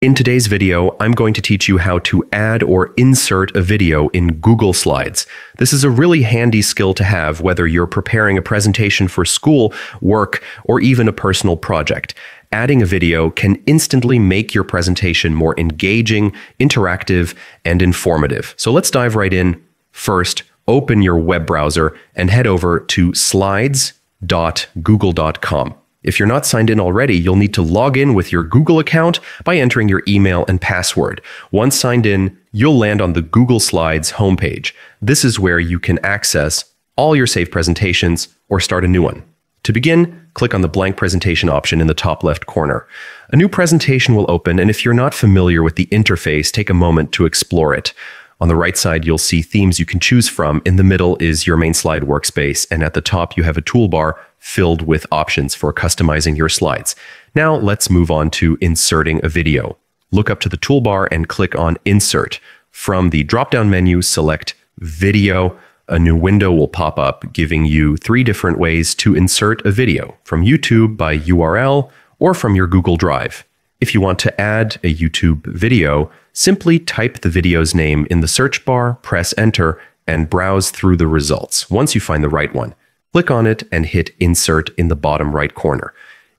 In today's video, I'm going to teach you how to add or insert a video in Google Slides. This is a really handy skill to have whether you're preparing a presentation for school, work, or even a personal project. Adding a video can instantly make your presentation more engaging, interactive, and informative. So let's dive right in. First, open your web browser and head over to slides.google.com. If you're not signed in already, you'll need to log in with your Google account by entering your email and password. Once signed in, you'll land on the Google Slides homepage. This is where you can access all your saved presentations or start a new one. To begin, click on the blank presentation option in the top left corner. A new presentation will open, and if you're not familiar with the interface, take a moment to explore it. On the right side, you'll see themes you can choose from. In the middle is your main slide workspace, and at the top you have a toolbar filled with options for customizing your slides. Now let's move on to inserting a video. Look up to the toolbar and click on Insert. From the drop-down menu, select Video. A new window will pop up, giving you 3 different ways to insert a video, from YouTube by URL or from your Google Drive. If you want to add a YouTube video, simply type the video's name in the search bar, press Enter, and browse through the results. Once you find the right one, click on it and hit Insert in the bottom right corner.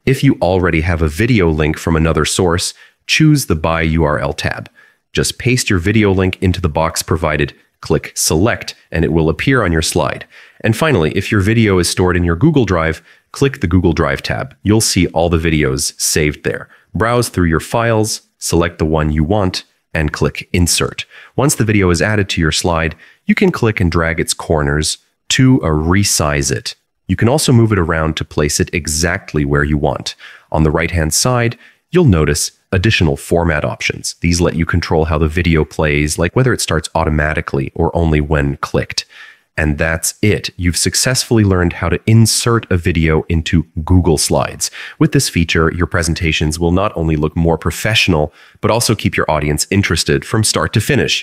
If you already have a video link from another source, choose the By URL tab. Just paste your video link into the box provided, click Select, and it will appear on your slide. And finally, if your video is stored in your Google Drive, click the Google Drive tab. You'll see all the videos saved there. Browse through your files, select the one you want, and click Insert. Once the video is added to your slide, you can click and drag its corners to resize it. You can also move it around to place it exactly where you want. On the right-hand side, you'll notice additional format options. These let you control how the video plays, like whether it starts automatically or only when clicked. And that's it. You've successfully learned how to insert a video into Google Slides. With this feature, your presentations will not only look more professional, but also keep your audience interested from start to finish.